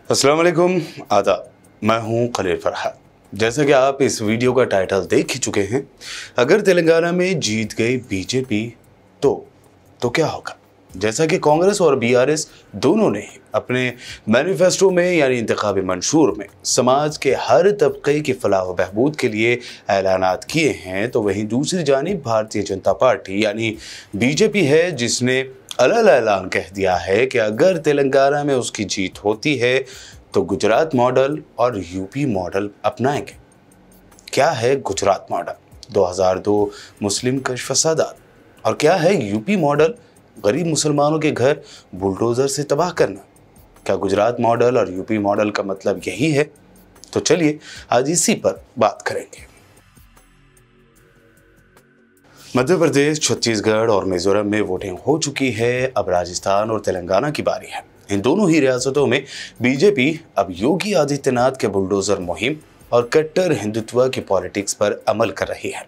अस्सलाम वालेकुम, आदाब। मैं हूं खलील फरहाद। जैसा कि आप इस वीडियो का टाइटल देख ही चुके हैं, अगर तेलंगाना में जीत गई बीजेपी तो क्या होगा। जैसा कि कांग्रेस और बीआरएस दोनों ने अपने मैनिफेस्टो में यानी इंतखाबी मंशूर में समाज के हर तबके की फलाह व बहबूद के लिए ऐलानात किए हैं, तो वहीं दूसरी जानिब भारतीय जनता पार्टी यानी बीजेपी है जिसने अलग ऐलान कह दिया है कि अगर तेलंगाना में उसकी जीत होती है तो गुजरात मॉडल और यूपी मॉडल अपनाएंगे। क्या है गुजरात मॉडल? 2002 मुस्लिम कश फसादात। और क्या है यूपी मॉडल? गरीब मुसलमानों के घर बुलडोजर से तबाह करना। क्या गुजरात मॉडल और यूपी मॉडल का मतलब यही है? तो चलिए आज इसी पर बात करेंगे। मध्य प्रदेश, छत्तीसगढ़ और मिजोरम में वोटिंग हो चुकी है। अब राजस्थान और तेलंगाना की बारी है। इन दोनों ही रियासतों में बीजेपी अब योगी आदित्यनाथ के बुलडोजर मुहिम और कट्टर हिंदुत्व की पॉलिटिक्स पर अमल कर रही है।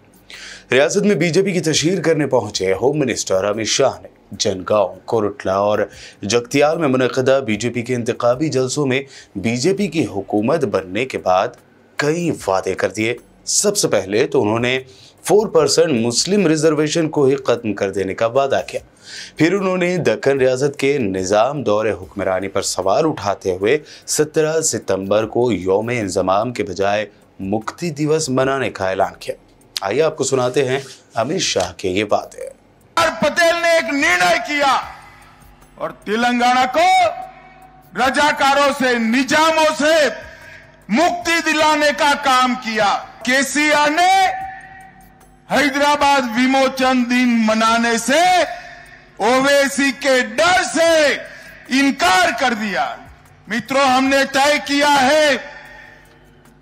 रियासत में बीजेपी की तशहीर करने पहुंचे होम मिनिस्टर अमित शाह ने जनगांव, कोरटला और जगतियाल में मुनक़दा बीजेपी के इंतखाबी जलसों में बीजेपी की हुकूमत बनने के बाद कई वादे कर दिए। सबसे पहले तो उन्होंने 4% मुस्लिम रिजर्वेशन को ही खत्म कर देने का वादा किया। फिर उन्होंने दक्कन रियासत के निज़ाम दौरे हुक्मरानी पर सवाल उठाते हुए 17 सितंबर को यौम इंज़माम के बजाय मुक्ति दिवस मनाने का ऐलान किया। आइए आपको सुनाते हैं अमित शाह के ये बातें। पटेल ने एक निर्णय किया और तेलंगाना को रजाकारों से, निजामों से मुक्ति दिलाने का काम किया। केसीआर ने हैदराबाद विमोचन दिन मनाने से ओवैसी के डर से इनकार कर दिया। मित्रों, हमने तय किया है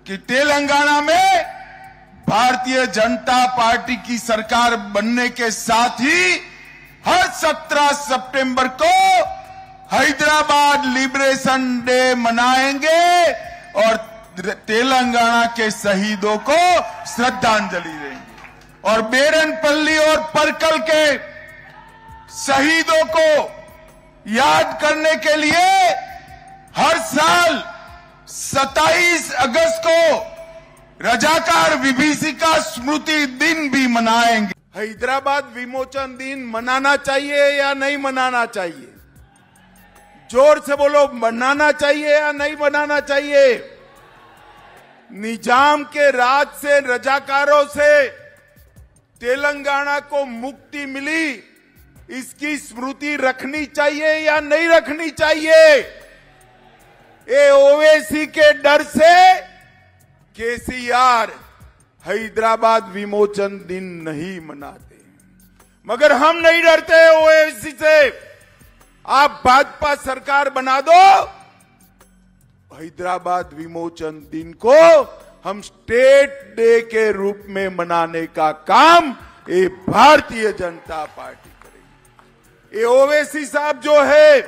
कि तेलंगाना में भारतीय जनता पार्टी की सरकार बनने के साथ ही हर 17 सितंबर को हैदराबाद लिबरेशन डे मनाएंगे और तेलंगाना के शहीदों को श्रद्धांजलि देंगे। और बेरनपल्ली और परकल के शहीदों को याद करने के लिए हर साल 27 अगस्त को रजाकार विभीषिका स्मृति दिन भी मनाएंगे। हैदराबाद विमोचन दिन मनाना चाहिए या नहीं मनाना चाहिए? जोर से बोलो, मनाना चाहिए या नहीं मनाना चाहिए? निजाम के राज से, रजाकारों से तेलंगाना को मुक्ति मिली, इसकी स्मृति रखनी चाहिए या नहीं रखनी चाहिए? ये ओवैसी के डर से केसीआर हैदराबाद विमोचन दिन नहीं मनाते, मगर हम नहीं डरते ओवैसी से। आप भाजपा सरकार बना दो, हैदराबाद विमोचन दिन को हम स्टेट डे के रूप में मनाने का काम ये भारतीय जनता पार्टी करेगी। ये ओवैसी साहब जो है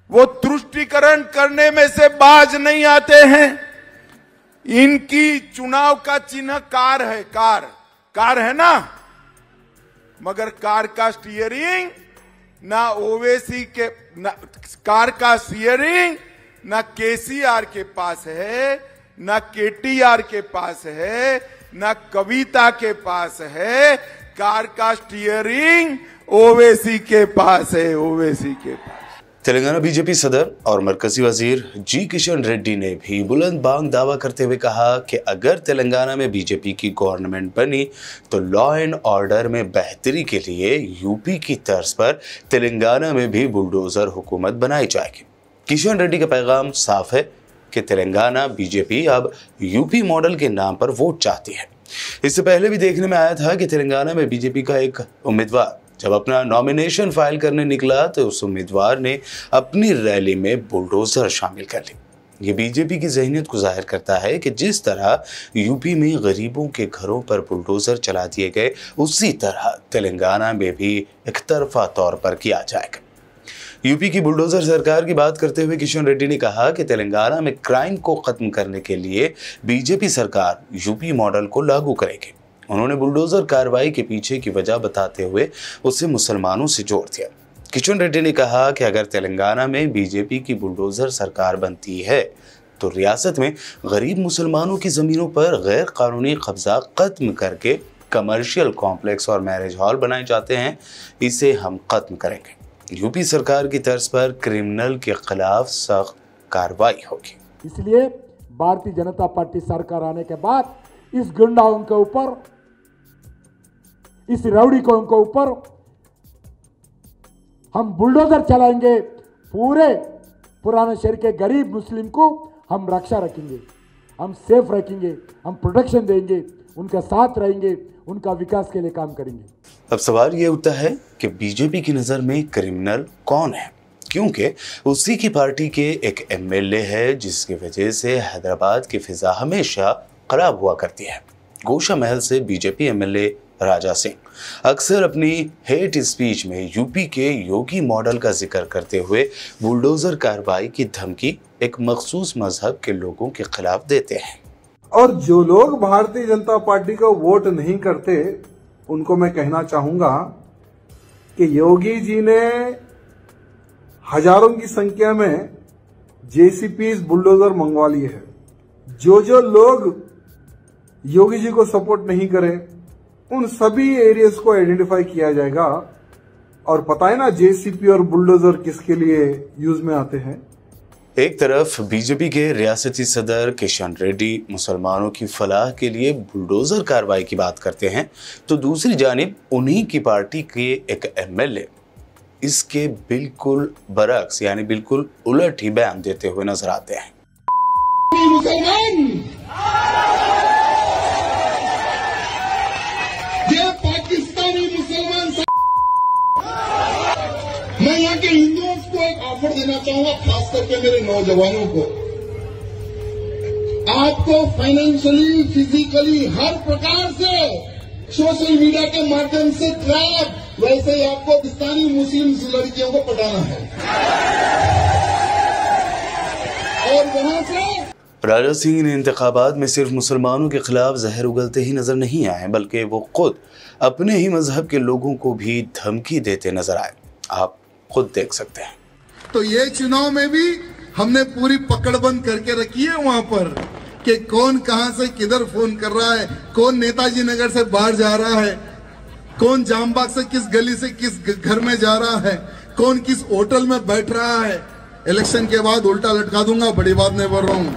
वो तुष्टीकरण करने में से बाज नहीं आते हैं। इनकी चुनाव का चिन्ह कार है, कार है ना, मगर कार का स्टीयरिंग ना ओवैसी के, कार का स्टीयरिंग ना केसीआर के पास है, ना केटीआर के पास है, ना कविता के पास है। कार का स्टीयरिंग ओवैसी के पास है, ओवैसी के पास। तेलंगाना बीजेपी सदर और मरकजी वजीर जी किशन रेड्डी ने भी बुलंद बांग दावा करते हुए कहा कि अगर तेलंगाना में बीजेपी की गवर्नमेंट बनी तो लॉ एंड ऑर्डर में बेहतरी के लिए यूपी की तर्ज पर तेलंगाना में भी बुलडोजर हुकूमत बनाई जाएगी। किशन रेड्डी का पैगाम साफ है कि तेलंगाना बीजेपी अब यूपी मॉडल के नाम पर वोट चाहती है। इससे पहले भी देखने में आया था कि तेलंगाना में बीजेपी का एक उम्मीदवार जब अपना नॉमिनेशन फाइल करने निकला तो उस उम्मीदवार ने अपनी रैली में बुलडोजर शामिल कर ली। ये बीजेपी की ज़हनियत को जाहिर करता है कि जिस तरह यूपी में गरीबों के घरों पर बुलडोजर चला दिए गए, उसी तरह तेलंगाना में भी एक तरफा तौर पर किया जाएगा। यूपी की बुलडोजर सरकार की बात करते हुए किशन रेड्डी ने कहा कि तेलंगाना में क्राइम को खत्म करने के लिए बीजेपी सरकार यूपी मॉडल को लागू करेगी। उन्होंने बुलडोजर कार्रवाई के पीछे की वजह बताते हुए उसे मुसलमानों से जोड़ दिया। किशन रेड्डी ने कहा कि अगर तेलंगाना में बीजेपी की बुलडोजर सरकार बनती है तो रियासत में गरीब मुसलमानों की ज़मीनों पर गैर कानूनी कब्जा खत्म करके कमर्शियल कॉम्प्लेक्स और मैरिज हॉल बनाए जाते हैं, इसे हम खत्म करेंगे। यूपी सरकार की तर्ज पर क्रिमिनल के खिलाफ सख्त कार्रवाई होगी। इसलिए भारतीय जनता पार्टी सरकार आने के बाद इस गुंडाओं के ऊपर, इस रउडियों के ऊपर हम बुलडोजर चलाएंगे। पूरे पुराने शहर के गरीब मुस्लिम को हम रक्षा रखेंगे, हम सेफ रखेंगे, हम प्रोटेक्शन देंगे, उनके साथ रहेंगे, उनका विकास के लिए काम करेंगे। अब सवाल ये उठता है कि बीजेपी की नज़र में क्रिमिनल कौन है, क्योंकि उसी की पार्टी के एक एमएलए है जिसकी वजह से हैदराबाद की फिजा हमेशा खराब हुआ करती है। गोशा महल से बीजेपी एमएलए राजा सिंह अक्सर अपनी हेट स्पीच में यूपी के योगी मॉडल का जिक्र करते हुए बुलडोजर कार्रवाई की धमकी एक मखसूस मजहब के लोगों के खिलाफ देते हैं। और जो लोग भारतीय जनता पार्टी को वोट नहीं करते उनको मैं कहना चाहूंगा कि योगी जी ने हजारों की संख्या में जेसीपीज बुलडोजर मंगवा लिए हैं। जो लोग योगी जी को सपोर्ट नहीं करें उन सभी एरियाज को आइडेंटिफाई किया जाएगा। और पता है ना जेसीपी और बुलडोजर किसके लिए यूज में आते हैं। एक तरफ बीजेपी के रियासती सदर किशन रेड्डी मुसलमानों की फलाह के लिए बुलडोजर कार्रवाई की बात करते हैं, तो दूसरी जानिब उन्हीं की पार्टी के एक एमएलए इसके बिल्कुल बरक्स यानी बिल्कुल उलट ही बयान देते हुए नजर आते हैं। ये पाकिस्तानी मुसलमान, मैं यहाँ के हिंदुओं को एक ऑफर देना चाहूंगा, खास करके मेरे नौजवानों को। आपको फाइनेंशियली, फिजिकली, हर प्रकार से सोशल मीडिया के माध्यम से ट्रैप, वैसे ही आपको पाकिस्तानी मुस्लिम लड़कियों को पटाना है। और वहां से राजा सिंह ने इंतखाबात में सिर्फ मुसलमानों के खिलाफ जहर उगलते ही नजर नहीं आए, बल्कि वो खुद अपने ही मजहब के लोगों को भी धमकी देते नजर आए। आप खुद देख सकते हैं। तो ये चुनाव में भी हमने पूरी पकड़बंद करके रखी है वहां पर कि कौन कहां से किधर फोन कर रहा है, कौन नेताजी नगर से बाहर जा रहा है, कौन जामबाग से किस गली से किस घर में जा रहा है, कौन किस होटल में बैठ रहा है। इलेक्शन के बाद उल्टा लटका दूंगा, बड़ी बात नहीं बोल रहा हूं।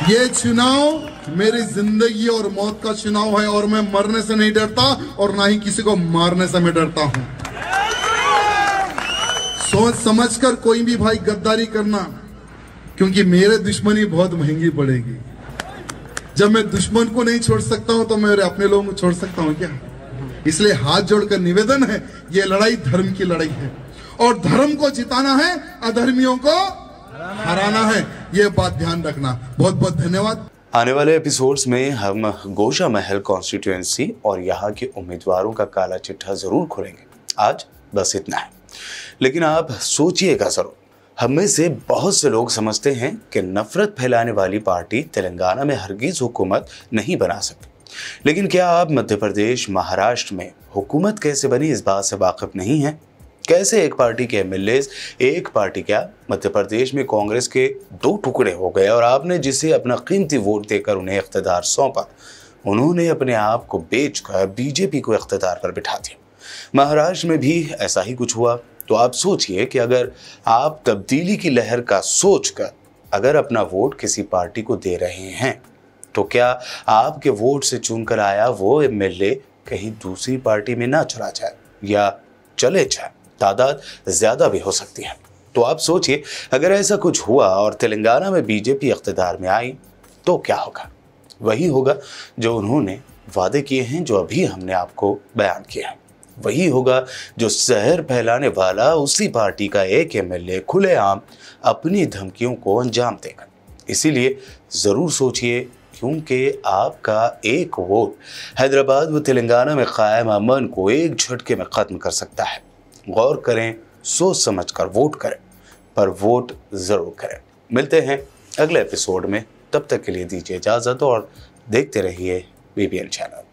ये चुनाव मेरी जिंदगी और मौत का चुनाव है और मैं मरने से नहीं डरता और ना ही किसी को मारने से मैं डरता हूं। सोच समझकर कोई भी भाई गद्दारी करना, क्योंकि मेरे दुश्मनी बहुत महंगी पड़ेगी। जब मैं दुश्मन को नहीं छोड़ सकता हूं तो मैं अपने लोगों को छोड़ सकता हूं क्या? इसलिए हाथ जोड़कर निवेदन है, ये लड़ाई धर्म की लड़ाई है और धर्म को जिताना है, अधर्मियों को हराना है। ये बात ध्यान रखना। बहुत बहुत धन्यवाद। आने वाले एपिसोड्स में हम गोशा महल कॉन्स्टिट्यूएंसी और यहाँ के उम्मीदवारों का काला चिट्ठा जरूर खोलेंगे। आज बस इतना है, लेकिन आप सोचिएगा जरूर। हम में से बहुत से लोग समझते हैं कि नफरत फैलाने वाली पार्टी तेलंगाना में हरगिज हुकूमत नहीं बना सकती, लेकिन क्या आप मध्य प्रदेश, महाराष्ट्र में हुकूमत कैसे बनी इस बात से वाकिफ नहीं है? कैसे एक पार्टी के एमएलए, एक पार्टी क्या मध्य प्रदेश में कांग्रेस के 2 टुकड़े हो गए और आपने जिसे अपना कीमती वोट देकर उन्हें इख्तिदार सौंपा, उन्होंने अपने आप को बेचकर बीजेपी को इख्तिदार पर बिठा दिया। महाराष्ट्र में भी ऐसा ही कुछ हुआ। तो आप सोचिए कि अगर आप तब्दीली की लहर का सोचकर अगर अपना वोट किसी पार्टी को दे रहे हैं, तो क्या आपके वोट से चुनकर आया वो एमएलए कहीं दूसरी पार्टी में ना चला जाए या चले जाए? तादाद ज्यादा भी हो सकती है। तो आप सोचिए, अगर ऐसा कुछ हुआ और तेलंगाना में बीजेपी इख्तिदार में आई तो क्या होगा? वही होगा जो उन्होंने वादे किए हैं, जो अभी हमने आपको बयान किया है। वही होगा जो जहर फैलाने वाला उसी पार्टी का एक एमएलए खुलेआम अपनी धमकियों को अंजाम देगा। इसीलिए ज़रूर सोचिए, क्योंकि आपका एक वोट हैदराबाद व तेलंगाना में कायम अमन को एक झटके में ख़त्म कर सकता है। गौर करें, सोच समझकर वोट करें, पर वोट ज़रूर करें। मिलते हैं अगले एपिसोड में, तब तक के लिए दीजिए इजाज़त और देखते रहिए BBN चैनल।